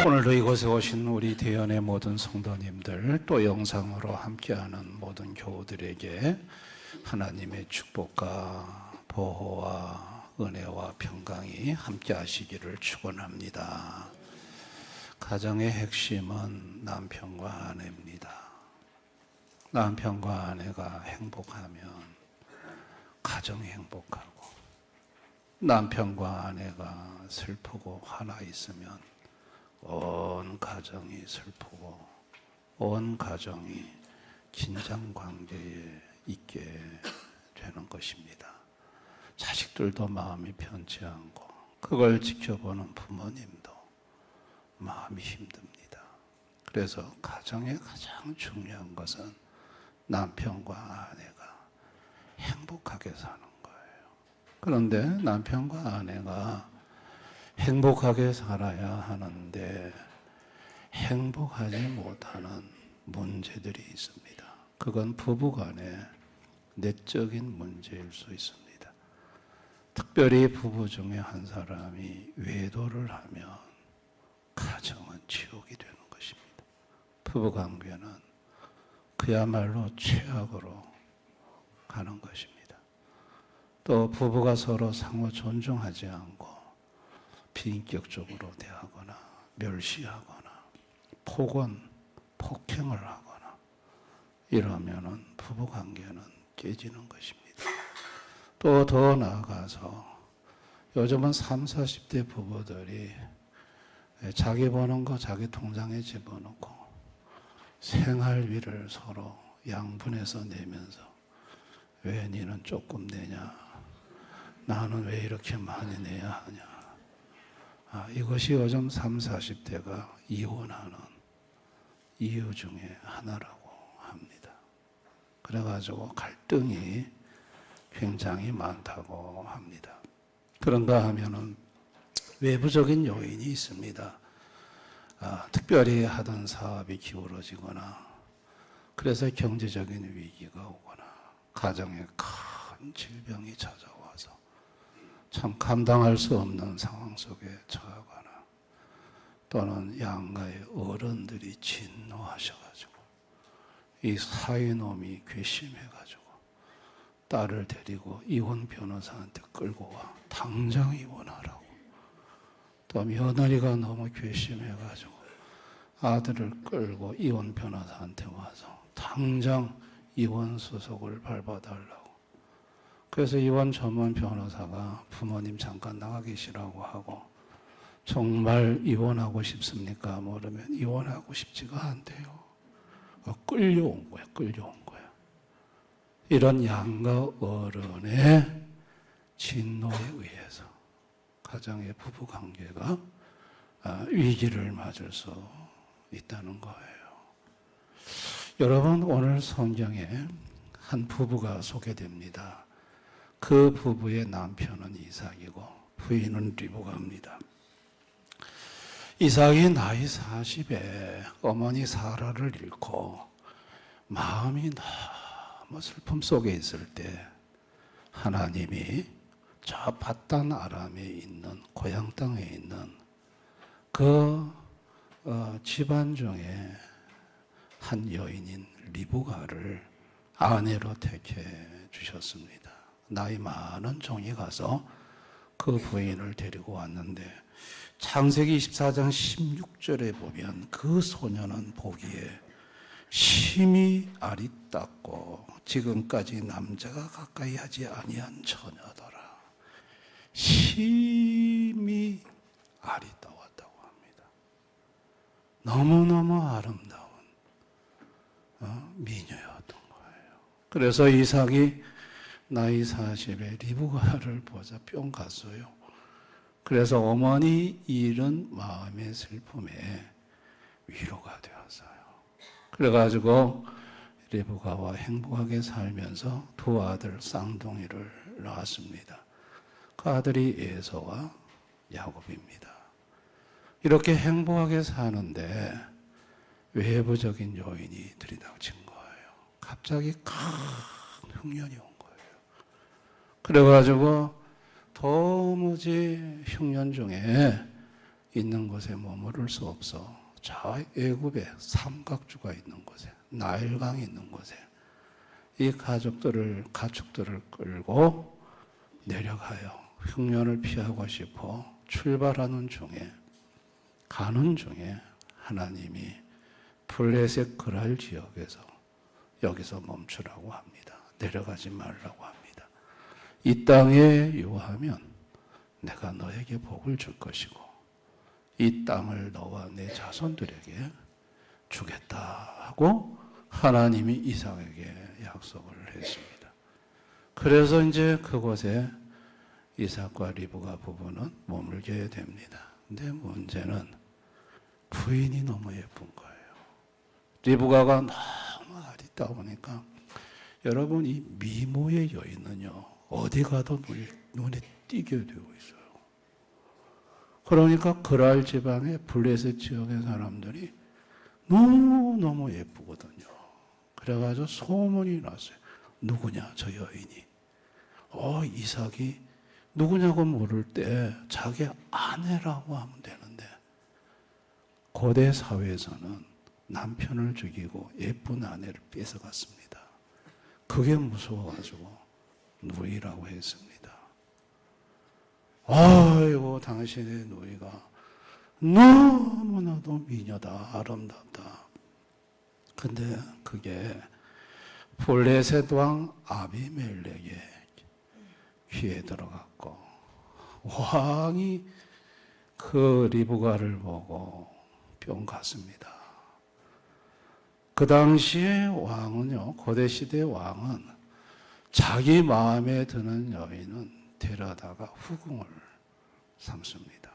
오늘도 이곳에 오신 우리 대연의 모든 성도님들, 또 영상으로 함께하는 모든 교우들에게 하나님의 축복과 보호와 은혜와 평강이 함께하시기를 축원합니다. 가정의 핵심은 남편과 아내입니다. 남편과 아내가 행복하면 가정이 행복하고, 남편과 아내가 슬프고 화나 있으면 온 가정이 슬프고 온 가정이 긴장 관계에 있게 되는 것입니다. 자식들도 마음이 편치 않고, 그걸 지켜보는 부모님도 마음이 힘듭니다. 그래서 가정의 가장 중요한 것은 남편과 아내가 행복하게 사는 거예요. 그런데 남편과 아내가 행복하게 살아야 하는데 행복하지 못하는 문제들이 있습니다. 그건 부부간의 내적인 문제일 수 있습니다. 특별히 부부 중에 한 사람이 외도를 하면 가정은 지옥이 되는 것입니다. 부부관계는 그야말로 최악으로 가는 것입니다. 또 부부가 서로 상호 존중하지 않고 비인격적으로 대하거나 멸시하거나 폭행을 하거나 이러면은 부부관계는 깨지는 것입니다. 또 더 나아가서 요즘은 30, 40대 부부들이 자기 버는 거 자기 통장에 집어넣고 생활비를 서로 양분해서 내면서 왜 니는 조금 내냐, 나는 왜 이렇게 많이 내야 하냐. 이것이 요즘 30, 40대가 이혼하는 이유 중에 하나라고 합니다. 그래가지고 갈등이 굉장히 많다고 합니다. 그런가 하면은 외부적인 요인이 있습니다. 특별히 하던 사업이 기울어지거나, 그래서 경제적인 위기가 오거나, 가정에 큰 질병이 찾아와서 참 감당할 수 없는 상황 속에 처하거나, 또는 양가의 어른들이 진노하셔가지고 이 사위놈이 괘씸해가지고 딸을 데리고 이혼 변호사한테 끌고 와 당장 이혼하라고. 또 며느리가 너무 괘씸해가지고 아들을 끌고 이혼 변호사한테 와서 당장 이혼 수속을 밟아달라고. 그래서 이혼 전문 변호사가 부모님 잠깐 나가 계시라고 하고, 정말 이혼하고 싶습니까? 물으면 이혼하고 싶지가 않대요. 끌려온 거야, 끌려온 거야. 이런 양가 어른의 진노에 의해서 가정의 부부 관계가 위기를 맞을 수 있다는 거예요. 여러분, 오늘 성경에 한 부부가 소개됩니다. 그 부부의 남편은 이삭이고 부인은 리브가입니다. 이삭이 나이 40에 어머니 사라를 잃고 마음이 너무 슬픔 속에 있을 때, 하나님이 저 밧단 아람에 있는 고향 땅에 있는 그 집안 중에 한 여인인 리브가를 아내로 택해 주셨습니다. 나이 많은 종이 가서 그 부인을 데리고 왔는데, 창세기 24장 16절에 보면 그 소녀는 보기에 심히 아리따고 지금까지 남자가 가까이 하지 아니한 처녀더라. 심히 아리따웠다고 합니다. 너무너무 아름다운 미녀였던 거예요. 그래서 이삭이 나이 40에 리브가를 보자 뿅 갔어요. 그래서 어머니 잃은 마음의 슬픔에 위로가 되었어요. 그래가지고 리브가와 행복하게 살면서 두 아들 쌍둥이를 낳았습니다. 그 아들이 에서와 야곱입니다. 이렇게 행복하게 사는데 외부적인 요인이 들이닥친 거예요. 갑자기 큰 흉년이 온 거예요. 그래가지고 더 도무지 흉년 중에 있는 곳에 머무를 수 없어 저 애굽의 삼각주가 있는 곳에, 나일강이 있는 곳에 이 가축들을 끌고 내려가요. 흉년을 피하고 싶어 출발하는 중에, 가는 중에 하나님이 블레셋 그랄 지역에서 여기서 멈추라고 합니다. 내려가지 말라고 합니다. 이 땅에 유하면 내가 너에게 복을 줄 것이고 이 땅을 너와 내 자손들에게 주겠다 하고 하나님이 이삭에게 약속을 했습니다. 그래서 이제 그곳에 이삭과 리브가 부부는 머물게 됩니다. 근데 문제는 부인이 너무 예쁜 거예요. 리브가가 너무 아리따우니까 여러분 이 미모의 여인은요 어디 가도 눈에 띄게 되어 있어요. 그러니까 그랄 지방의 블레셋 지역의 사람들이 너무너무 예쁘거든요. 그래가지고 소문이 났어요. 누구냐 저 여인이. 이삭이 누구냐고 물을 때 자기 아내라고 하면 되는데 고대 사회에서는 남편을 죽이고 예쁜 아내를 뺏어갔습니다. 그게 무서워가지고 누이라고 했습니다. 아이고 당신의 누이가 너무나도 미녀다, 아름답다. 근데 그게 블레셋 왕 아비멜렉의 귀에 들어갔고 왕이 그 리브가를 보고 뿅 갔습니다. 그 당시에 왕은요, 고대 시대 왕은 자기 마음에 드는 여인은 데려다가 후궁을 삼습니다.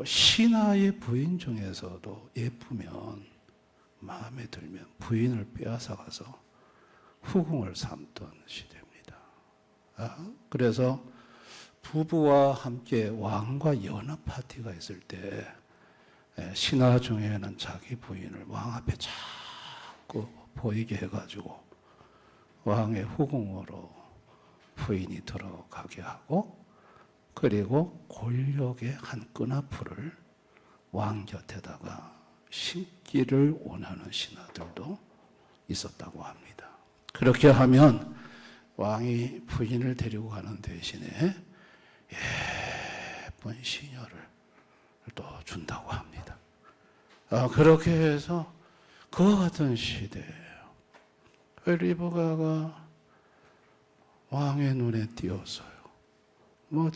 신하의 부인 중에서도 예쁘면 마음에 들면 부인을 빼앗아 가서 후궁을 삼던 시대입니다. 그래서 부부와 함께 왕과 연합 파티가 있을 때 신하 중에는 자기 부인을 왕 앞에 자꾸 보이게 해가지고 왕의 후궁으로 부인이 들어가게 하고 그리고 권력의 한 끈앞을 왕 곁에다가 심기를 원하는 신하들도 있었다고 합니다. 그렇게 하면 왕이 부인을 데리고 가는 대신에 예쁜 시녀를 또 준다고 합니다. 그렇게 해서 그와 같은 시대예요. 리브가가 왕의 눈에 띄었어요.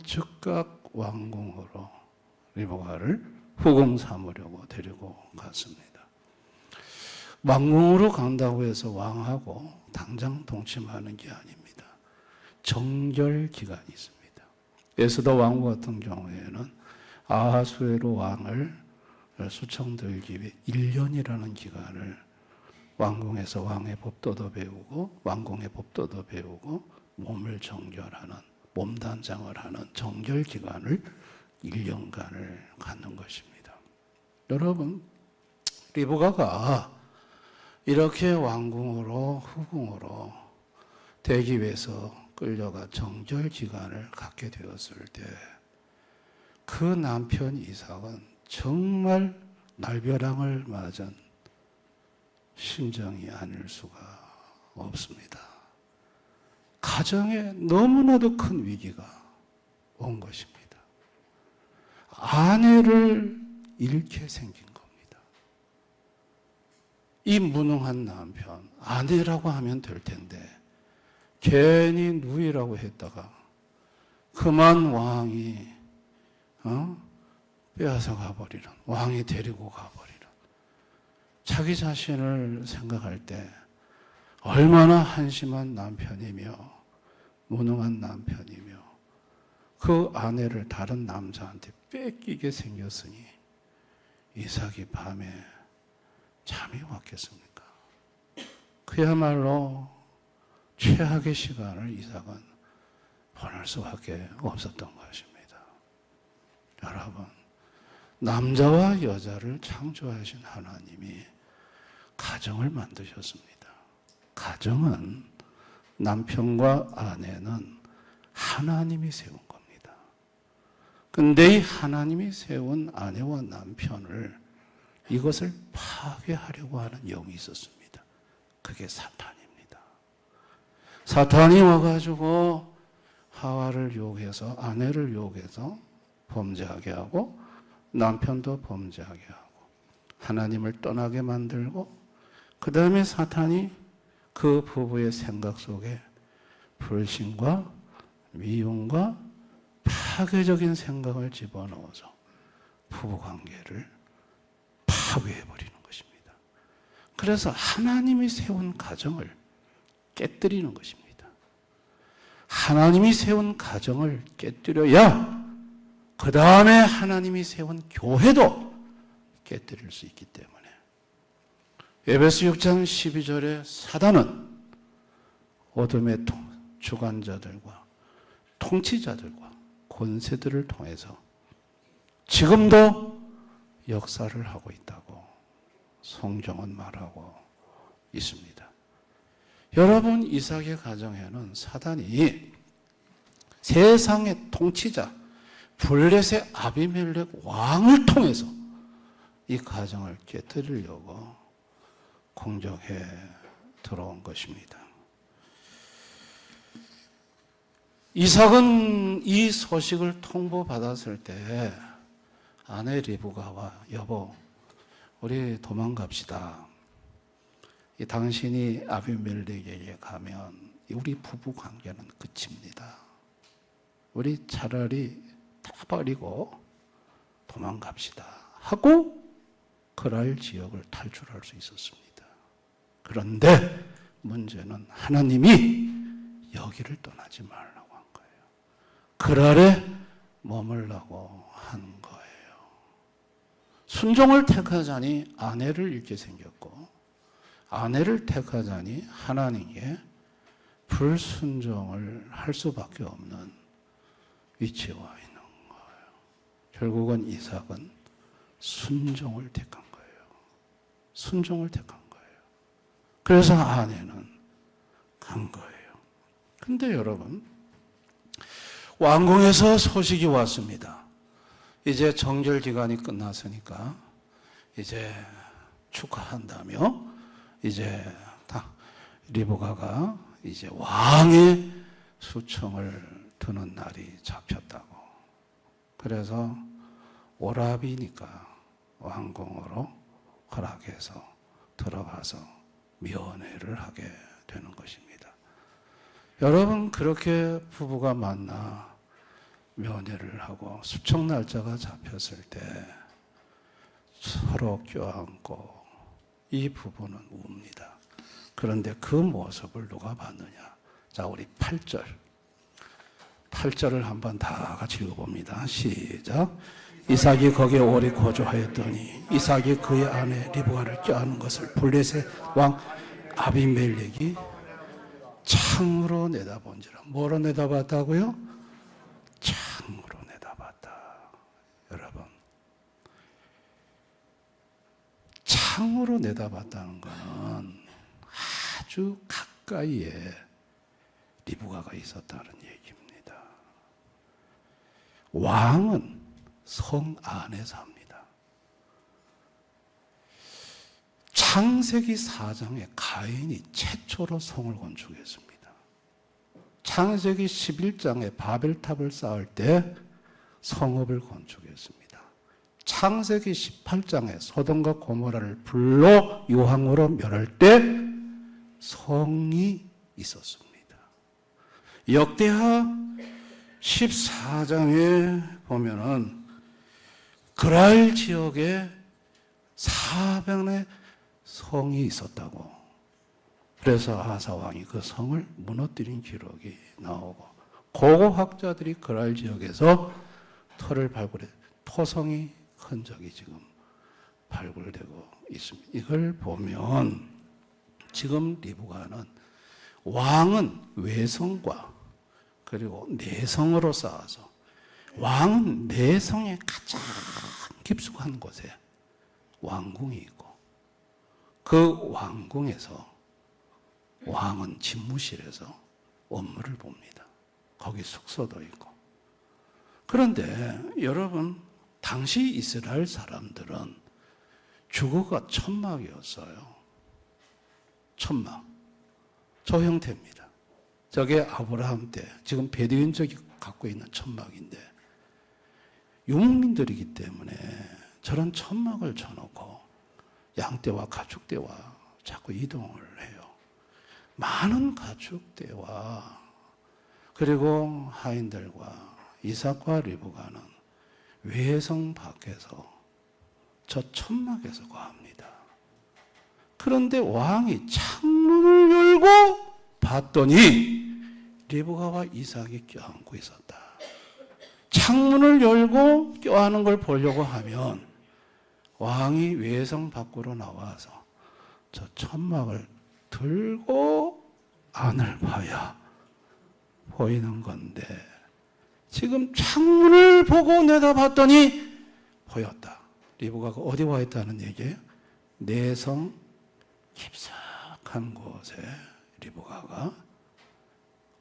즉각 왕궁으로 리브가를 후궁 삼으려고 데리고 갔습니다. 왕궁으로 간다고 해서 왕하고 당장 동침하는 게 아닙니다. 정결 기간이 있습니다. 에스더 왕후 같은 경우에는 아하수에로 왕을 수청들기 위해 1년이라는 기간을 왕궁에서 왕의 법도도 배우고 왕궁의 법도도 배우고 몸을 정결하는 몸단장을 하는 정결 기간을 1년간을 갖는 것입니다. 여러분, 리브가가 이렇게 왕궁으로 후궁으로 되기 위해서 끌려가 정결 기간을 갖게 되었을 때 그 남편 이삭은 정말 날벼락을 맞은 심정이 아닐 수가 없습니다. 가정에 너무나도 큰 위기가 온 것입니다. 아내를 잃게 생긴 겁니다. 이 무능한 남편, 아내라고 하면 될 텐데 괜히 누이라고 했다가 그만 왕이 빼앗아 가버리는, 왕이 데리고 가버리는, 자기 자신을 생각할 때 얼마나 한심한 남편이며 무능한 남편이며 그 아내를 다른 남자한테 뺏기게 생겼으니 이삭이 밤에 잠이 왔겠습니까? 그야말로 최악의 시간을 이삭은 보낼 수밖에 없었던 것입니다. 여러분, 남자와 여자를 창조하신 하나님이 가정을 만드셨습니다. 가정은 남편과 아내는 하나님이 세운 겁니다. 근데 이 하나님이 세운 아내와 남편을 이것을 파괴하려고 하는 영이 있었습니다. 그게 사탄입니다. 사탄이 와가지고 하와를 유혹해서, 아내를 유혹해서 범죄하게 하고 남편도 범죄하게 하고 하나님을 떠나게 만들고, 그 다음에 사탄이 그 부부의 생각 속에 불신과 미움과 파괴적인 생각을 집어넣어서 부부관계를 파괴해버리는 것입니다. 그래서 하나님이 세운 가정을 깨뜨리는 것입니다. 하나님이 세운 가정을 깨뜨려야 그 다음에 하나님이 세운 교회도 깨뜨릴 수 있기 때문에 에베소 6장 12절에 사단은 어둠의 주관자들과 통치자들과 권세들을 통해서 지금도 역사를 하고 있다고 성경은 말하고 있습니다. 여러분, 이삭의 가정에는 사단이 세상의 통치자 블레셋 아비멜렉 왕을 통해서 이 가정을 깨뜨리려고 공격해 들어온 것입니다. 이삭은 이 소식을 통보받았을 때 아내 리브가와 여보, 우리 도망갑시다. 당신이 아비멜렉에게 가면 우리 부부 관계는 끝입니다. 우리 차라리 다 버리고 도망갑시다 하고 그랄 지역을 탈출할 수 있었습니다. 그런데 문제는 하나님이 여기를 떠나지 말라고 한 거예요. 그랄에 머물라고 한 거예요. 순종을 택하자니 아내를 잃게 생겼고, 아내를 택하자니 하나님께 불순종을 할 수밖에 없는 위치에 와 있는 거예요. 결국은 이삭은 순종을 택한 거예요. 순종을 택한 거예요. 그래서 아내는 간 거예요. 근데 여러분, 왕궁에서 소식이 왔습니다. 이제 정결 기간이 끝났으니까 이제 축하한다며 이제 리브가가 이제 왕의 수청을 드는 날이 잡혔다고. 그래서 오라비니까 왕궁으로 허락해서 들어가서 면회를 하게 되는 것입니다. 여러분, 그렇게 부부가 만나 면회를 하고 수청 날짜가 잡혔을 때 서로 껴안고 이 부부는 웁니다. 그런데 그 모습을 누가 봤느냐? 자, 우리 8절을 한번 다 같이 읽어봅니다. 시작. 이삭이 거기에 오래 거주하였더니 이삭이 그의 아내 리브가를 껴안은 것을 블레셋 왕 아비멜렉이 창으로 내다본지라. 뭐로 내다봤다고요? 창으로 내다봤다. 여러분, 창으로 내다봤다는 것은 아주 가까이에 리브가가 있었다는 얘기입니다. 왕은 성 안에 삽니다. 창세기 4장에 가인이 최초로 성을 건축했습니다. 창세기 11장에 바벨탑을 쌓을 때 성읍을 건축했습니다. 창세기 18장에 소돔과 고모라를 불로 유황으로 멸할 때 성이 있었습니다. 역대하 14장에 보면은 그랄 지역에 400의 성이 있었다고. 그래서 아사 왕이 그 성을 무너뜨린 기록이 나오고, 고고학자들이 그랄 지역에서 터를 발굴해 토성이 흔적이 지금 발굴되고 있습니다. 이걸 보면 지금 리브가는 왕은 외성과 그리고 내성으로 쌓아서, 왕은 내성의 가장 깊숙한 곳에 왕궁이 있고, 그 왕궁에서 왕은 집무실에서 업무를 봅니다. 거기 숙소도 있고. 그런데 여러분, 당시 이스라엘 사람들은 주거가 천막이었어요. 천막. 저 형태입니다. 저게 아브라함 때, 지금 베두인족이 갖고 있는 천막인데, 유목민들이기 때문에 저런 천막을 쳐놓고 양떼와 가축떼와 자꾸 이동을 해요. 많은 가축떼와 그리고 하인들과 이삭과 리브가는 외성 밖에서 저 천막에서 거합니다. 그런데 왕이 창문을 열고 봤더니 리브가와 이삭이 껴안고 있었다. 창문을 열고 껴안은 걸 보려고 하면 왕이 외성 밖으로 나와서 저 천막을 들고 안을 봐야 보이는 건데, 지금 창문을 보고 내다봤더니 보였다. 리브가가 어디 와 있다는 얘기예요? 내성 깊숙한 곳에 리브가가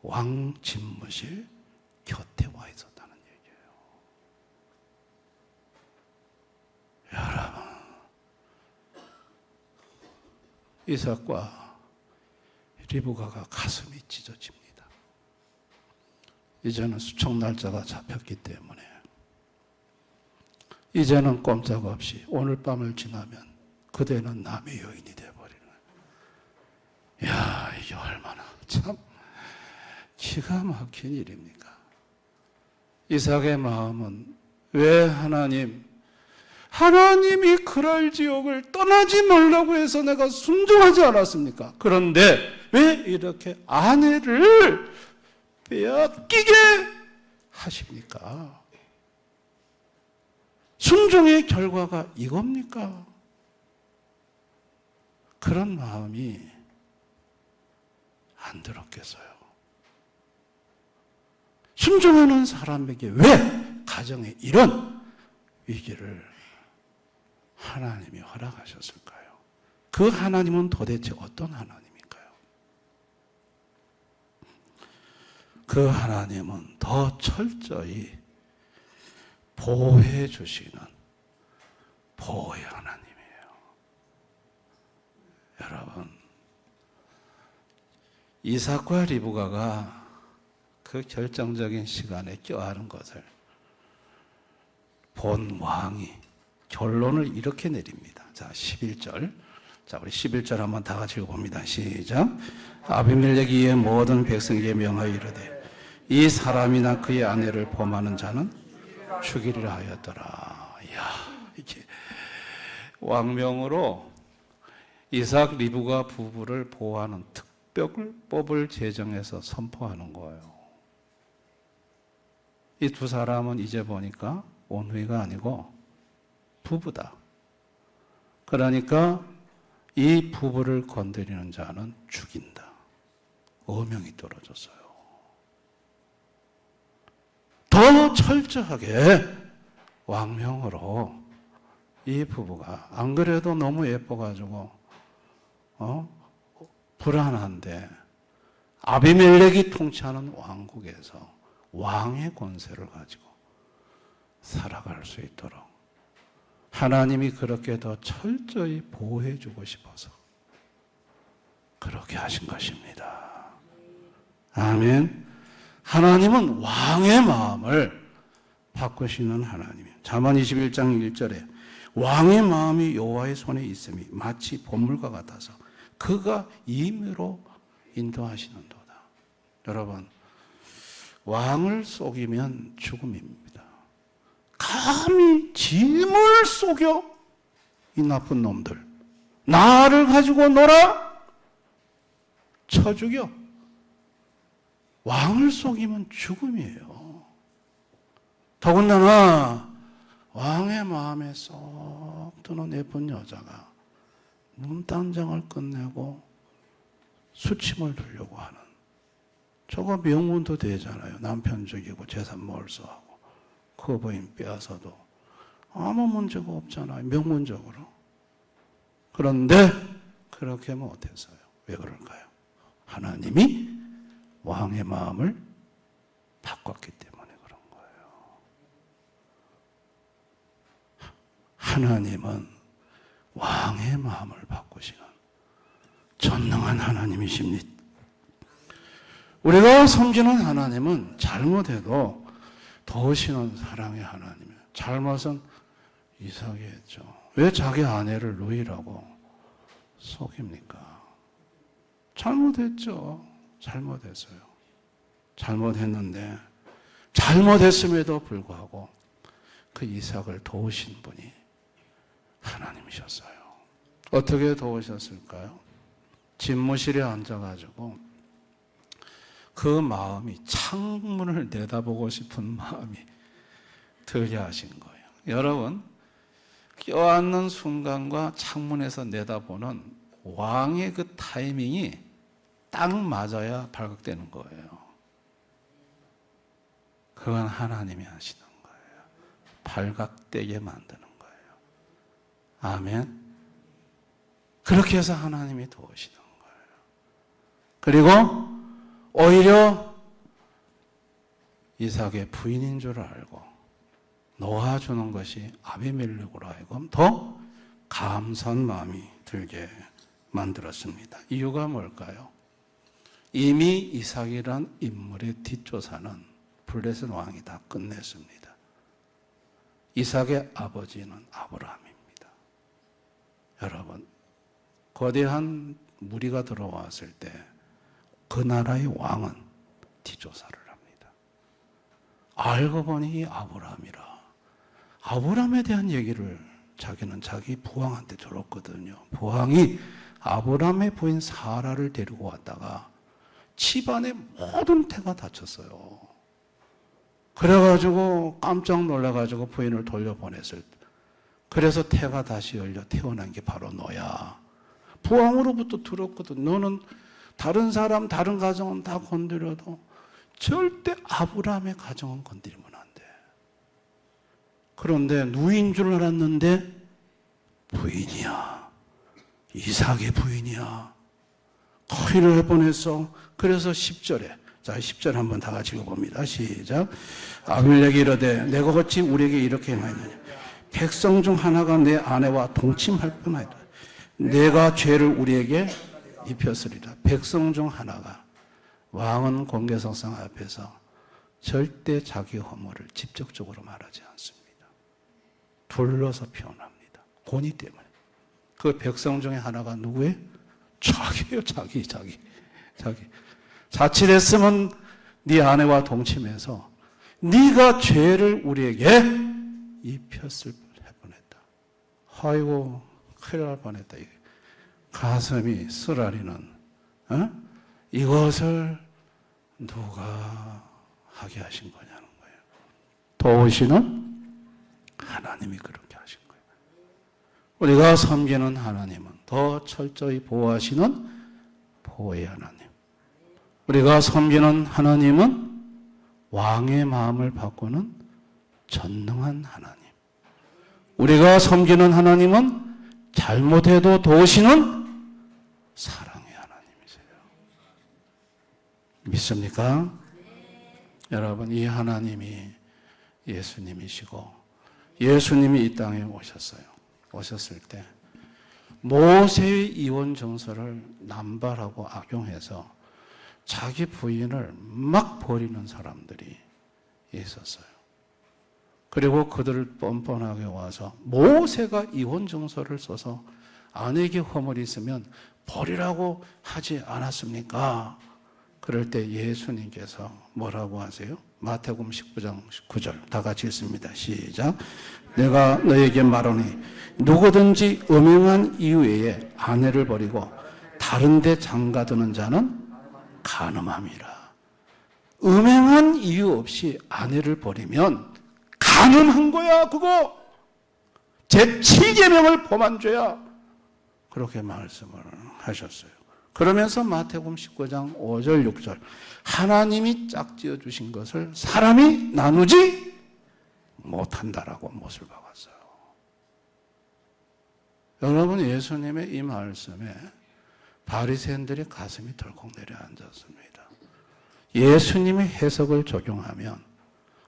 왕 집무실 곁에 와 있었다는 얘기예요. 여러분, 이삭과 리브가가 가슴이 찢어집니다. 이제는 수청 날짜가 잡혔기 때문에 이제는 꼼짝없이 오늘 밤을 지나면 그대는 남의 여인이 되어버리는. 야, 이게 얼마나 참 기가 막힌 일입니까? 이삭의 마음은 왜 하나님이 그랄 지옥을 떠나지 말라고 해서 내가 순종하지 않았습니까? 그런데 왜 이렇게 아내를 빼앗기게 하십니까? 순종의 결과가 이겁니까? 그런 마음이 안 들었겠어요. 순종하는 사람에게 왜 가정에 이런 위기를 하나님이 허락하셨을까요? 그 하나님은 도대체 어떤 하나님일까요? 그 하나님은 더 철저히 보호해 주시는 보호의 하나님이에요. 여러분, 이삭과 리브가가 그 결정적인 시간에 껴안은 것을 본 왕이 결론을 이렇게 내립니다. 자, 11절. 자, 우리 11절 한번 다 같이 읽어봅니다. 시작. 아비멜렉이 이에 모든 백성에게 명하여 이르되 이 사람이나 그의 아내를 범하는 자는 죽이리라 하였더라. 이야, 이게 왕명으로 이삭 리브가 부부를 보호하는 특별법을 제정해서 선포하는 거예요. 이 두 사람은 이제 보니까 온누이가 아니고 부부다. 그러니까 이 부부를 건드리는 자는 죽인다. 어명이 떨어졌어요. 더 철저하게 왕명으로 이 부부가, 안 그래도 너무 예뻐가지고 불안한데 아비멜렉이 통치하는 왕국에서 왕의 권세를 가지고 살아갈 수 있도록 하나님이 그렇게 더 철저히 보호해주고 싶어서 그렇게 하신 것입니다. 아멘. 하나님은 왕의 마음을 바꾸시는 하나님이에요. 잠언 21장 1절에 왕의 마음이 여호와의 손에 있음이 마치 보물과 같아서 그가 임의로 인도하시는도다. 여러분, 왕을 속이면 죽음입니다. 감히 짐을 속여? 이 나쁜 놈들. 나를 가지고 놀아? 쳐 죽여. 왕을 속이면 죽음이에요. 더군다나 왕의 마음에 쏙 드는 예쁜 여자가 문단장을 끝내고 수침을 두려고 하는, 저거 명문도 되잖아요. 남편 죽이고 재산 몰수하고 커버인 빼앗아도 아무 문제가 없잖아요. 명문적으로. 그런데 그렇게 못했어요. 왜 그럴까요? 하나님이 왕의 마음을 바꿨기 때문에 그런 거예요. 하나님은 왕의 마음을 바꾸시는 전능한 하나님이십니다. 우리가 섬기는 하나님은 잘못해도 도우시는 사랑의 하나님이에요. 잘못은 이삭이 했죠. 왜 자기 아내를 누이라고 속입니까? 잘못했죠. 잘못했어요. 잘못했는데 잘못했음에도 불구하고 그 이삭을 도우신 분이 하나님이셨어요. 어떻게 도우셨을까요? 집무실에 앉아가지고 그 마음이 창문을 내다보고 싶은 마음이 들게 하신 거예요. 여러분, 껴안는 순간과 창문에서 내다보는 왕의 그 타이밍이 딱 맞아야 발각되는 거예요. 그건 하나님이 하시는 거예요. 발각되게 만드는 거예요. 아멘. 그렇게 해서 하나님이 도우시는 거예요. 그리고 오히려 이삭의 부인인 줄 알고 놓아주는 것이 아비멜렉으로 하여금 더 감사한 마음이 들게 만들었습니다. 이유가 뭘까요? 이미 이삭이란 인물의 뒷조사는 블레셋 왕이 다 끝냈습니다. 이삭의 아버지는 아브라함입니다. 여러분, 거대한 무리가 들어왔을 때 그 나라의 왕은 뒷조사를 합니다. 알고 보니 이 아브라함이라. 아브라함에 대한 얘기를 자기는 자기 부왕한테 들었거든요. 부왕이 아브라함의 부인 사라를 데리고 왔다가 집안의 모든 태가 다쳤어요. 그래가지고 깜짝 놀라가지고 부인을 돌려보냈을 때, 그래서 태가 다시 열려 태어난 게 바로 너야. 부왕으로부터 들었거든. 너는 다른 사람, 다른 가정은 다 건드려도 절대 아브라함의 가정은 건드리면 안 돼. 그런데 누이인 줄 알았는데 부인이야. 이삭의 부인이야. 큰일 날 뻔했어. 그래서 10절에, 자, 10절 한번 다 같이 읽어봅니다. 시작. 아비멜렉이 이르되 내가 어찌 우리에게 이렇게 행하느냐. 백성 중 하나가 내 아내와 동침할 뻔하다. 내가 죄를 우리에게 입혔으리라. 백성 중 하나가. 왕은 공개석상 앞에서 절대 자기 허물을 직접적으로 말하지 않습니다. 둘러서 표현합니다. 권위 때문에. 그 백성 중에 하나가 누구예요? 자기예요. 자기. 자칫했으면 네 아내와 동침해서 네가 죄를 우리에게 입혔을 뻔했다. 아이고, 큰일 날 뻔했다. 가슴이 쓰라리는, 이것을 누가 하게 하신 거냐는 거예요. 도우시는 하나님이 그렇게 하신 거예요. 우리가 섬기는 하나님은 더 철저히 보호하시는 보호의 하나님. 우리가 섬기는 하나님은 왕의 마음을 바꾸는 전능한 하나님. 우리가 섬기는 하나님은 잘못해도 도우시는 사랑의 하나님이세요. 믿습니까? 여러분, 이 하나님이 예수님이시고 예수님이 이 땅에 오셨어요. 오셨을 때 모세의 이혼 정서를 남발하고 악용해서 자기 부인을 막 버리는 사람들이 있었어요. 그리고 그들을 뻔뻔하게 와서 모세가 이혼 정서를 써서 아내에게 허물이 있으면 버리라고 하지 않았습니까? 그럴 때 예수님께서 뭐라고 하세요? 마태복음 19장 19절 다 같이 읽습니다. 시작. 내가 너에게 말하니 누구든지 음행한 이유 외에 아내를 버리고 다른 데 장가드는 자는 간음함이라. 음행한 이유 없이 아내를 버리면 간음한 거야. 그거 제7계명을 범한 죄야. 그렇게 말씀을 하셨어요. 그러면서 마태복음 19장 5절 6절 하나님이 짝지어 주신 것을 사람이 나누지 못한다라고 못을 박았어요. 여러분, 예수님의 이 말씀에 바리새인들의 가슴이 덜컥 내려앉았습니다. 예수님의 해석을 적용하면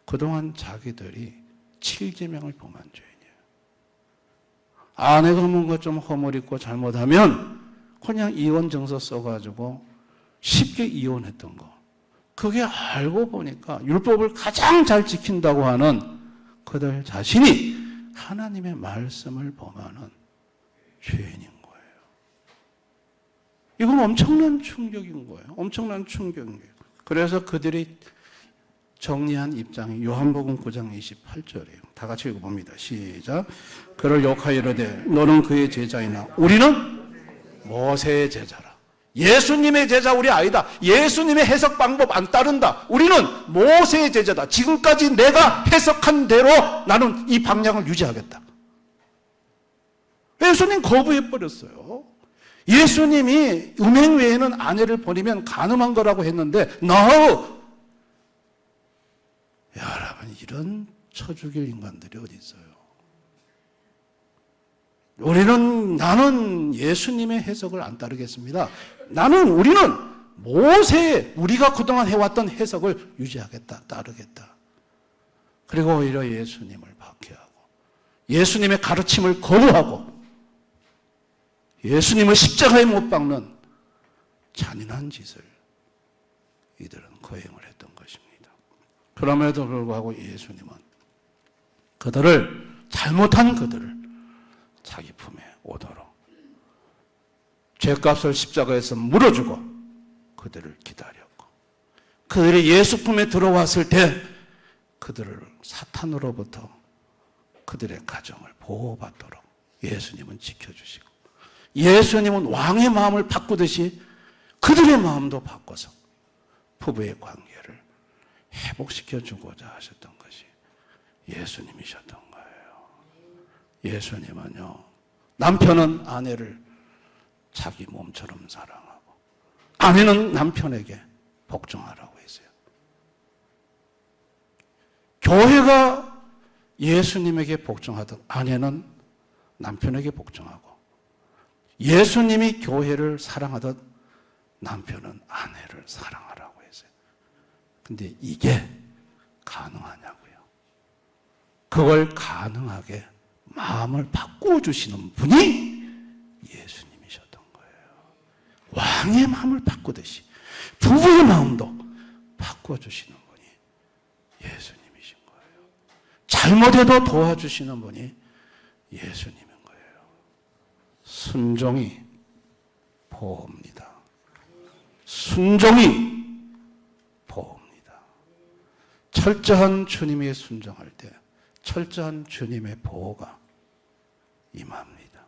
그동안 자기들이 7계명을 범한 죄인이에요. 아내가 뭔가 좀 허물있고 잘못하면 그냥 이혼증서 써가지고 쉽게 이혼했던 거. 그게 알고 보니까 율법을 가장 잘 지킨다고 하는 그들 자신이 하나님의 말씀을 범하는 죄인인 거예요. 이건 엄청난 충격인 거예요. 엄청난 충격인 거예요. 그래서 그들이 정리한 입장이 요한복음 9장 28절이에요. 다 같이 읽어봅니다. 시작. 그를 욕하여 이르되 너는 그의 제자이나 우리는 모세의 제자라. 예수님의 제자 우리 아니다. 예수님의 해석 방법 안 따른다. 우리는 모세의 제자다. 지금까지 내가 해석한 대로 나는 이 방향을 유지하겠다. 예수님 거부해버렸어요. 예수님이 음행 외에는 아내를 버리면 간음한 거라고 했는데 no! 여러분 이런 쳐 죽일 인간들이 어디 있어요? 나는 예수님의 해석을 안 따르겠습니다. 우리는 모세의 우리가 그동안 해왔던 해석을 유지하겠다, 따르겠다. 그리고 오히려 예수님을 박해하고 예수님의 가르침을 거부하고 예수님을 십자가에 못 박는 잔인한 짓을 이들은 거행을 했던 것입니다. 그럼에도 불구하고 예수님은 잘못한 그들을 자기 품에 오도록 죄값을 십자가에서 물어주고 그들을 기다렸고 그들이 예수 품에 들어왔을 때 그들을 사탄으로부터 그들의 가정을 보호받도록 예수님은 지켜주시고 예수님은 왕의 마음을 바꾸듯이 그들의 마음도 바꿔서 부부의 관계를 회복시켜주고자 하셨던 것이 예수님이셨던 거예요. 예수님은요, 남편은 아내를 자기 몸처럼 사랑하고 아내는 남편에게 복종하라고 했어요. 교회가 예수님에게 복종하듯 아내는 남편에게 복종하고 예수님이 교회를 사랑하듯 남편은 아내를 사랑하라고 했어요. 근데 이게 가능하냐고요. 그걸 가능하게 마음을 바꾸어 주시는 분이 예수님이셨던 거예요. 왕의 마음을 바꾸듯이 부부의 마음도 바꾸어 주시는 분이 예수님이신 거예요. 잘못해도 도와주시는 분이 예수님인 거예요. 순종이 보호입니다. 순종이 보호입니다. 철저한 주님의 순종할 때 철저한 주님의 보호가 임합니다.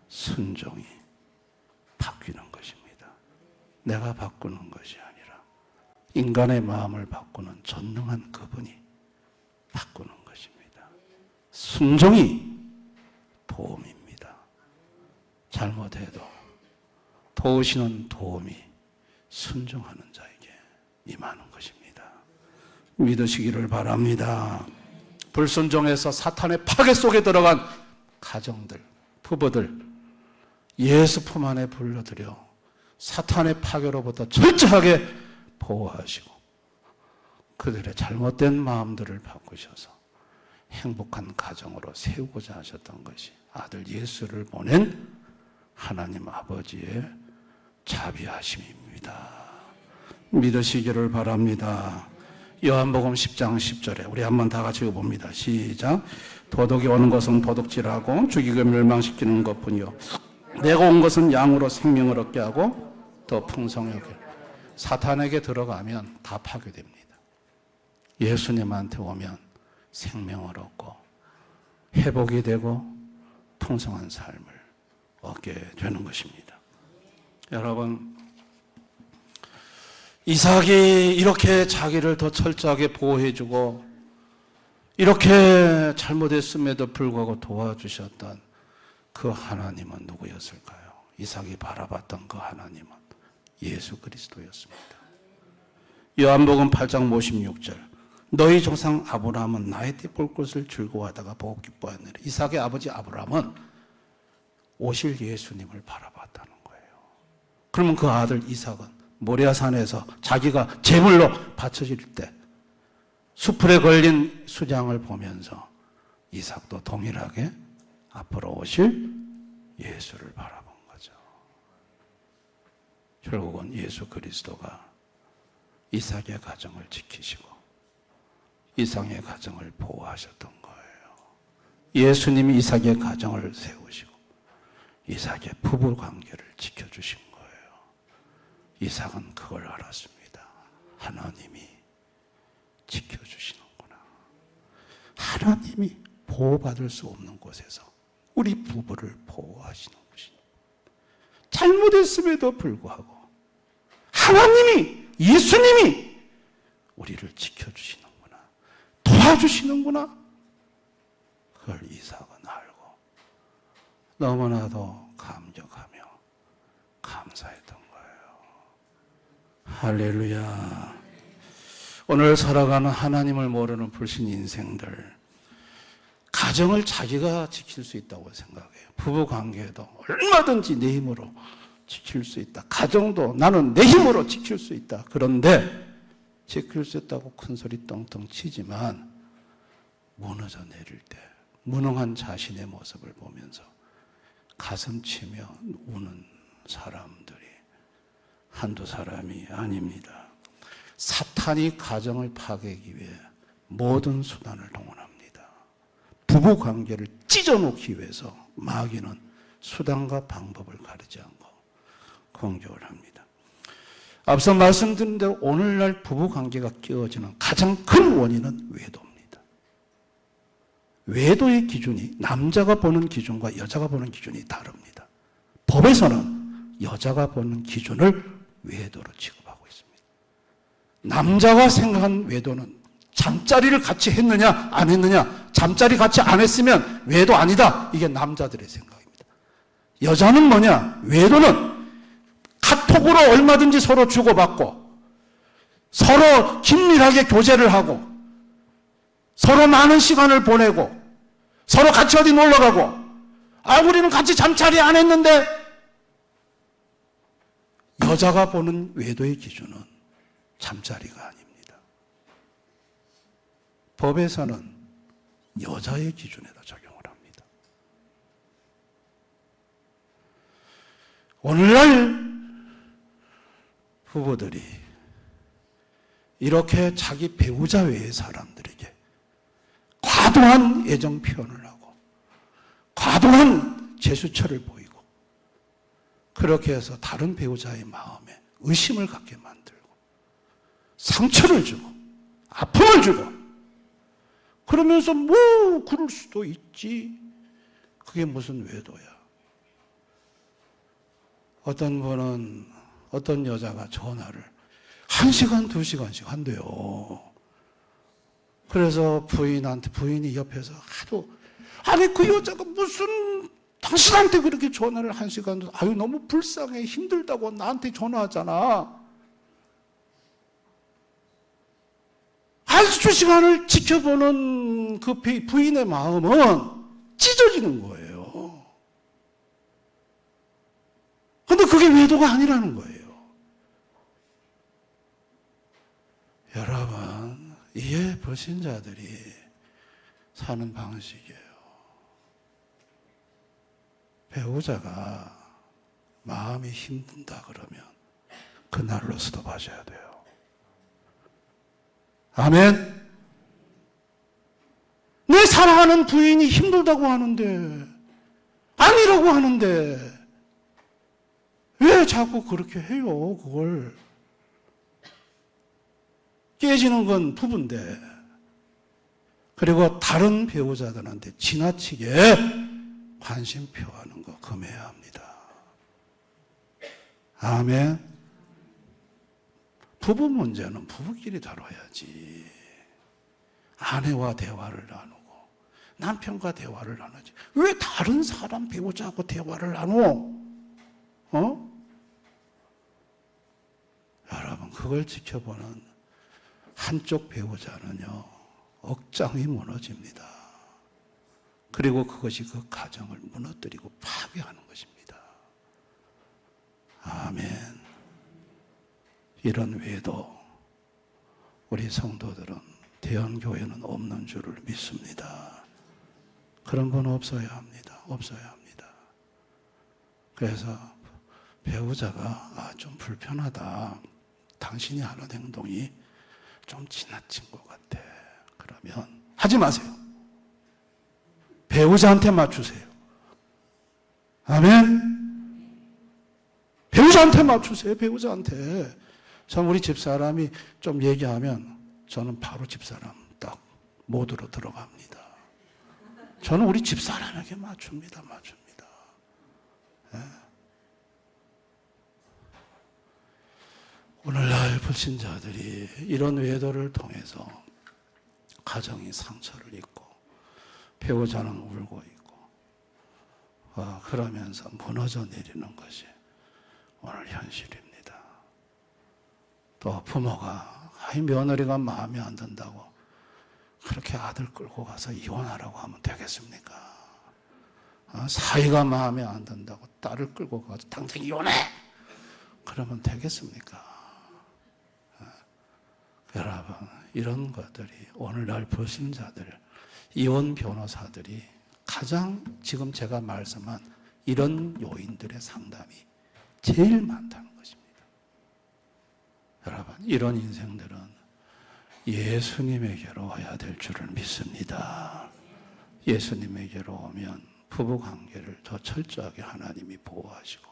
순종이 바뀌는 것입니다. 내가 바꾸는 것이 아니라 인간의 마음을 바꾸는 전능한 그분이 바꾸는 것입니다. 순종이 도움입니다. 잘못해도 도우시는 도움이 순종하는 자에게 임하는 것입니다. 믿으시기를 바랍니다. 불순종해서 사탄의 파괴 속에 들어간 가정들, 부부들 예수 품 안에 불러들여 사탄의 파괴로부터 철저하게 보호하시고 그들의 잘못된 마음들을 바꾸셔서 행복한 가정으로 세우고자 하셨던 것이 아들 예수를 보낸 하나님 아버지의 자비하심입니다. 믿으시기를 바랍니다. 요한복음 10장 10절에 우리 한번 다 같이 읽어봅니다. 시작. 도둑이 오는 것은 도둑질하고 죽이고 멸망시키는 것뿐이요 내가 온 것은 양으로 생명을 얻게 하고 더 풍성하게. 사탄에게 들어가면 다 파괴됩니다. 예수님한테 오면 생명을 얻고 회복이 되고 풍성한 삶을 얻게 되는 것입니다. 여러분, 이삭이 이렇게 자기를 더 철저하게 보호해주고 이렇게 잘못했음에도 불구하고 도와주셨던 그 하나님은 누구였을까요? 이삭이 바라봤던 그 하나님은 예수 그리스도였습니다. 요한복음 8장 56절 너희 조상 아브라함은 나의 때 볼 것을 즐거워하다가 보고 기뻐하느니라. 이삭의 아버지 아브라함은 오실 예수님을 바라봤다는 거예요. 그러면 그 아들 이삭은 모리아산에서 자기가 제물로 바쳐질 때 수풀에 걸린 수장을 보면서 이삭도 동일하게 앞으로 오실 예수를 바라본 거죠. 결국은 예수 그리스도가 이삭의 가정을 지키시고 이삭의 가정을 보호하셨던 거예요. 예수님이 이삭의 가정을 세우시고 이삭의 부부 관계를 지켜주신 거예요. 이삭은 그걸 알았습니다. 하나님이 지켜주시는구나. 하나님이 보호받을 수 없는 곳에서 우리 부부를 보호하시는 것이니 잘못했음에도 불구하고 하나님이, 예수님이 우리를 지켜주시는구나, 도와주시는구나. 그걸 이삭은 알고 너무나도 감격하며 감사했던 거예요. 할렐루야. 오늘 살아가는 하나님을 모르는 불신 인생들, 가정을 자기가 지킬 수 있다고 생각해요. 부부관계도 얼마든지 내 힘으로 지킬 수 있다. 가정도 나는 내 힘으로 지킬 수 있다. 그런데 지킬 수 있다고 큰소리 떵떵 치지만 무너져 내릴 때 무능한 자신의 모습을 보면서 가슴 치며 우는 사람들이 한두 사람이 아닙니다. 사탄이 가정을 파괴하기 위해 모든 수단을 동원합니다. 부부관계를 찢어놓기 위해서 마귀는 수단과 방법을 가리지 않고 공격을 합니다. 앞서 말씀드린 대로 오늘날 부부관계가 깨어지는 가장 큰 원인은 외도입니다. 외도의 기준이 남자가 보는 기준과 여자가 보는 기준이 다릅니다. 법에서는 여자가 보는 기준을 외도로 취급하고 있습니다. 남자가 생각한 외도는 잠자리를 같이 했느냐 안 했느냐, 잠자리 같이 안 했으면 외도 아니다. 이게 남자들의 생각입니다. 여자는 뭐냐? 외도는 카톡으로 얼마든지 서로 주고받고 서로 긴밀하게 교제를 하고 서로 많은 시간을 보내고 서로 같이 어디 놀러가고, 우리는 같이 잠자리 안 했는데, 여자가 보는 외도의 기준은 잠자리가 아닙니다. 법에서는 여자의 기준에다 적용을 합니다. 오늘날 부부들이 이렇게 자기 배우자 외의 사람들에게 과도한 애정 표현을 하고 과도한 제스처를 보이고 그렇게 해서 다른 배우자의 마음에 의심을 갖게 만들고 상처를 주고 아픔을 주고 그러면서 그럴 수도 있지. 그게 무슨 외도야. 어떤 분은 어떤 여자가 전화를 1시간, 2시간씩 한대요. 그래서 부인이 옆에서 하도, 그 여자가 무슨, 당신한테 그렇게 전화를 1시간, 너무 불쌍해, 힘들다고 나한테 전화하잖아. 1~2시간을 지켜보는 그 부인의 마음은 찢어지는 거예요. 근데 그게 외도가 아니라는 거예요. 여러분, 이게 불신자들이 사는 방식이에요. 배우자가 마음이 힘든다 그러면 그날로 스톱하셔야 돼요. 아멘. 내 사랑하는 부인이 힘들다고 하는데, 아니라고 하는데 왜 자꾸 그렇게 해요? 그걸. 깨지는 건 부부인데, 그리고 다른 배우자들한테 지나치게 관심 표하는 거 금해야 합니다. 아멘. 부부 문제는 부부끼리 다뤄야지. 아내와 대화를 나누고 남편과 대화를 나누지. 왜 다른 사람 배우자하고 대화를 나누어? 여러분, 그걸 지켜보는 한쪽 배우자는요, 억장이 무너집니다. 그리고 그것이 그 가정을 무너뜨리고 파괴하는 것입니다. 아멘. 이런 외도 우리 성도들은 대한교회는 없는 줄을 믿습니다. 그런 건 없어야 합니다. 없어야 합니다. 그래서 배우자가 좀 불편하다. 당신이 하는 행동이 좀 지나친 것 같아. 그러면 하지 마세요. 배우자한테 맞추세요. 아멘. 배우자한테 맞추세요. 배우자한테. 참 우리 집사람이 좀 얘기하면 저는 바로 집사람 딱 모드로 들어갑니다. 저는 우리 집사람에게 맞춥니다. 맞춥니다. 예. 오늘날 불신자들이 이런 외도를 통해서 가정이 상처를 입고 배우자는 울고 있고 그러면서 무너져 내리는 것이 오늘 현실입니다. 또 부모가 며느리가 마음에 안 든다고 그렇게 아들 끌고 가서 이혼하라고 하면 되겠습니까? 사위가 마음에 안 든다고 딸을 끌고 가서 당장 이혼해! 그러면 되겠습니까? 여러분, 이런 것들이 오늘날 불신자들, 이혼 변호사들이 가장 지금 제가 말씀한 이런 요인들의 상담이 제일 많다는 것입니다. 여러분, 이런 인생들은 예수님에게로 와야 될 줄을 믿습니다. 예수님에게로 오면 부부관계를 더 철저하게 하나님이 보호하시고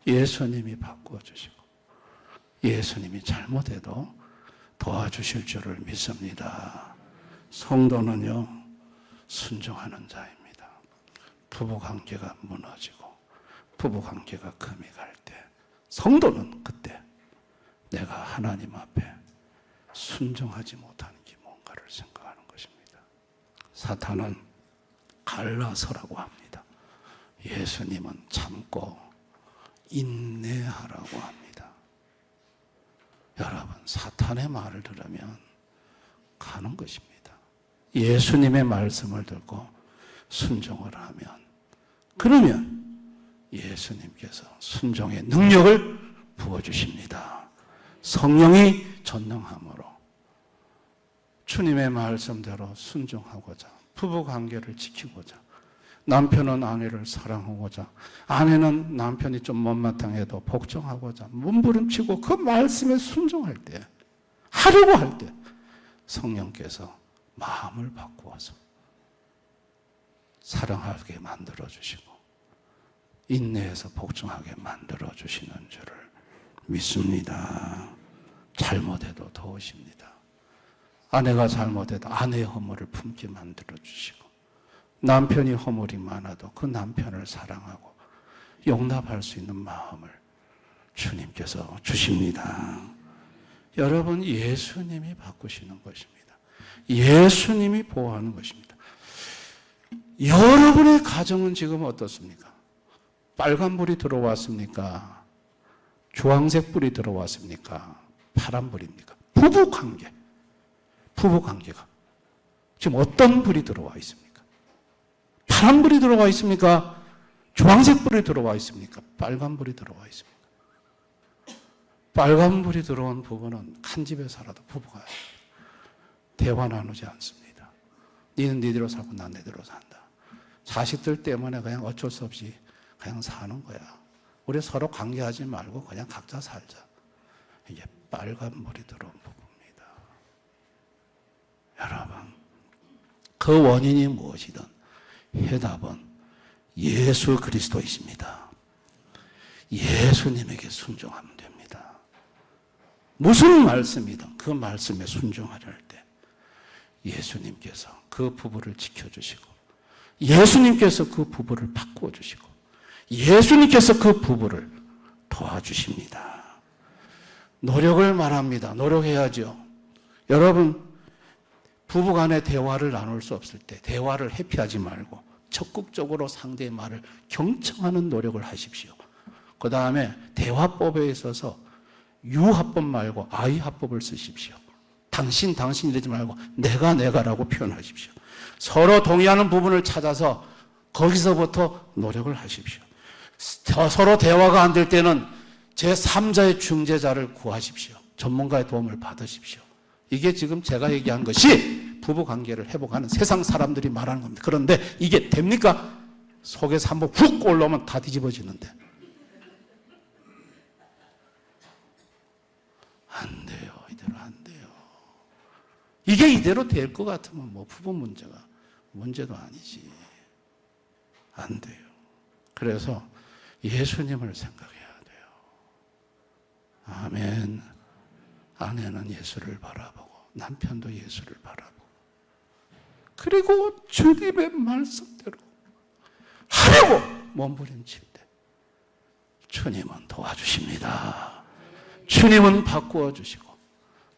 예수님이 바꿔주시고 예수님이 잘못해도 도와주실 줄을 믿습니다. 성도는요, 순종하는 자입니다. 부부관계가 무너지고 부부관계가 금이 갈 때 성도는 그때 내가 하나님 앞에 순종하지 못하는 게 뭔가를 생각하는 것입니다. 사탄은 갈라서라고 합니다. 예수님은 참고 인내하라고 합니다. 여러분, 사탄의 말을 들으면 가는 것입니다. 예수님의 말씀을 듣고 순종을 하면, 그러면 예수님께서 순종의 능력을 부어주십니다. 성령이 전능함으로 주님의 말씀대로 순종하고자, 부부관계를 지키고자, 남편은 아내를 사랑하고자, 아내는 남편이 좀 못마땅해도 복종하고자 몸부림치고 그 말씀에 순종할 때, 하려고 할 때 성령께서 마음을 바꾸어서 사랑하게 만들어주시고 인내해서 복종하게 만들어주시는 줄을 믿습니다. 잘못해도 도우십니다. 아내가 잘못해도 아내의 허물을 품게 만들어주시고 남편이 허물이 많아도 그 남편을 사랑하고 용납할 수 있는 마음을 주님께서 주십니다. 여러분, 예수님이 바꾸시는 것입니다. 예수님이 보호하는 것입니다. 여러분의 가정은 지금 어떻습니까? 빨간불이 들어왔습니까? 주황색 불이 들어왔습니까? 파란불입니까? 부부관계가 지금 어떤 불이 들어와 있습니까? 파란불이 들어와 있습니까? 주황색 불이 들어와 있습니까? 빨간불이 들어와 있습니까? 빨간불이 들어온 부부는 한 집에 살아도 부부가 대화 나누지 않습니다. 니는 니대로 살고 난 내대로 산다. 자식들 때문에 그냥 어쩔 수 없이 그냥 사는 거야. 우리 서로 관계하지 말고 그냥 각자 살자. 이게 빨간불이 들어온 부부입니다. 여러분, 그 원인이 무엇이든 해답은 예수 그리스도이십니다. 예수님에게 순종하면 됩니다. 무슨 말씀이든 그 말씀에 순종하려 할 때 예수님께서 그 부부를 지켜주시고 예수님께서 그 부부를 바꾸어주시고 예수님께서 그 부부를 도와주십니다. 노력을 말합니다. 노력해야죠. 여러분, 부부간의 대화를 나눌 수 없을 때 대화를 회피하지 말고 적극적으로 상대의 말을 경청하는 노력을 하십시오. 그 다음에 대화법에 있어서 유화법 말고 아이화법을 쓰십시오. 당신 이러지 말고 내가라고 표현하십시오. 서로 동의하는 부분을 찾아서 거기서부터 노력을 하십시오. 서로 대화가 안 될 때는 제3자의 중재자를 구하십시오. 전문가의 도움을 받으십시오. 이게 지금 제가 얘기한 것이 부부관계를 회복하는 세상 사람들이 말하는 겁니다. 그런데 이게 됩니까? 속에서 한번 훅 올라오면 다 뒤집어지는데. 안 돼요. 이대로 안 돼요. 이게 이대로 될 것 같으면 뭐 부부 문제도 아니지. 안 돼요. 그래서 예수님을 생각해야 돼요. 아멘. 아내는 예수를 바라보고 남편도 예수를 바라보고 그리고 주님의 말씀대로 하려고 몸부림칠 때 주님은 도와주십니다. 주님은 바꾸어 주시고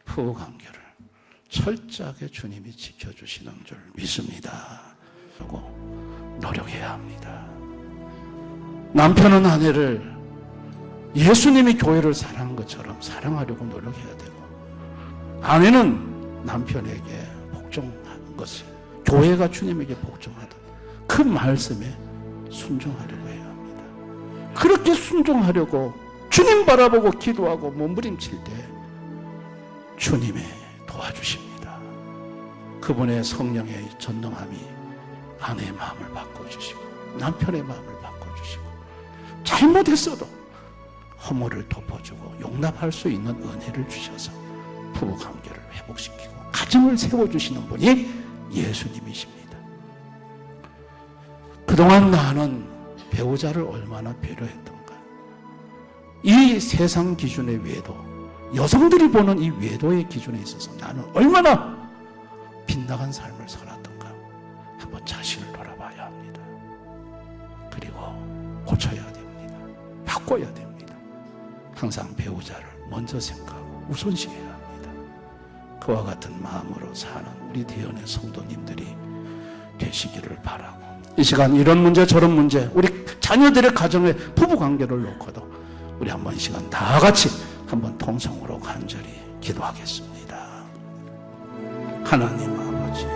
부부관계를 철저하게 주님이 지켜주시는 줄 믿습니다. 그리고 노력해야 합니다. 남편은 아내를 예수님이 교회를 사랑한 것처럼 사랑하려고 노력해야 되고, 아내는 남편에게 복종하는 것을 교회가 주님에게 복종하던 그 말씀에 순종하려고 해야 합니다. 그렇게 순종하려고 주님 바라보고 기도하고 몸부림칠 때 주님이 도와주십니다. 그분의 성령의 전능함이 아내의 마음을 바꿔주시고 남편의 마음을 바꿔주시고, 잘못했어도 허물을 덮어주고 용납할 수 있는 은혜를 주셔서 부부관계를 회복시키고 가정을 세워주시는 분이 예수님이십니다. 그동안 나는 배우자를 얼마나 배려했던가. 이 세상 기준의 외도, 여성들이 보는 이 외도의 기준에 있어서 나는 얼마나 빗나간 삶을 살았던가 한번 자신을 돌아봐야 합니다. 그리고 고쳐야 됩니다. 바꿔야 됩니다. 항상 배우자를 먼저 생각하고 우선시해야 합니다. 그와 같은 마음으로 사는 우리 대연의 성도님들이 되시기를 바라고, 이 시간 이런 문제 저런 문제, 우리 자녀들의 가정의 부부관계를 놓고도 우리 한번 이 시간 다 같이 한번 통성으로 간절히 기도하겠습니다. 하나님 아버지,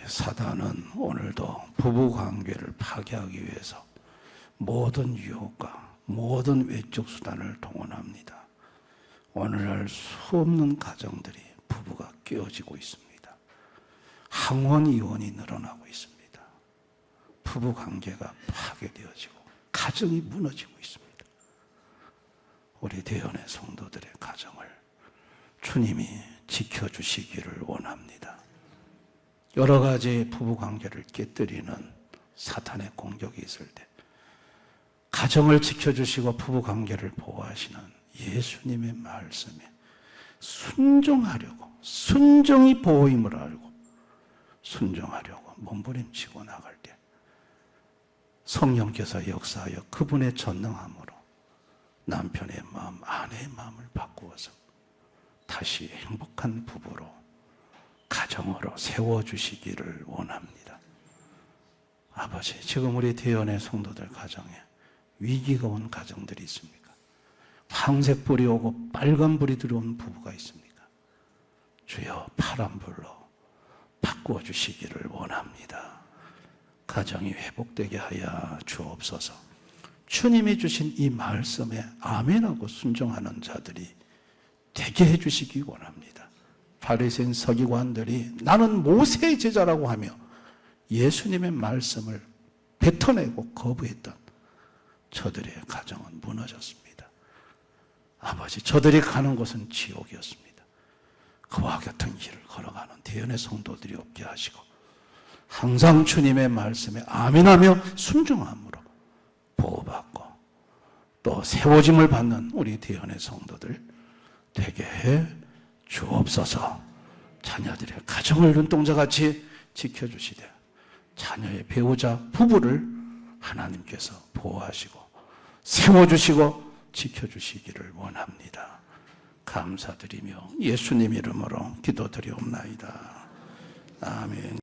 사단은 오늘도 부부관계를 파괴하기 위해서 모든 유혹과 모든 외적 수단을 동원합니다. 오늘날 수없는 가정들이 부부가 깨어지고 있습니다. 항원 이혼이 늘어나고 있습니다. 부부관계가 파괴되어지고 가정이 무너지고 있습니다. 우리 대연의 성도들의 가정을 주님이 지켜주시기를 원합니다. 여러 가지 부부관계를 깨뜨리는 사탄의 공격이 있을 때 가정을 지켜주시고 부부관계를 보호하시는 예수님의 말씀에 순종하려고, 순종이 보호임을 알고 순종하려고 몸부림치고 나갈 때 성령께서 역사하여 그분의 전능함으로 남편의 마음, 아내의 마음을 바꾸어서 다시 행복한 부부로, 가정으로 세워주시기를 원합니다. 아버지, 지금 우리 대연의 성도들 가정에 위기가 온 가정들이 있습니까? 황색불이 오고 빨간불이 들어온 부부가 있습니까? 주여, 파란불로 바꾸어 주시기를 원합니다. 가정이 회복되게 하여 주옵소서. 주님이 주신 이 말씀에 아멘하고 순종하는 자들이 되게 해주시기 원합니다. 바리새인 서기관들이 나는 모세의 제자라고 하며 예수님의 말씀을 뱉어내고 거부했던 저들의 가정은 무너졌습니다. 아버지, 저들이 가는 곳은 지옥이었습니다. 그와 같은 길을 걸어가는 대연의 성도들이 없게 하시고 항상 주님의 말씀에 아멘하며 순종함으로 보호받고 또 세워짐을 받는 우리 대연의 성도들 되게 해 주옵소서. 자녀들의 가정을 눈동자같이 지켜주시되 자녀의 배우자 부부를 하나님께서 보호하시고 세워주시고 지켜주시기를 원합니다. 감사드리며 예수님 이름으로 기도드리옵나이다. 아멘.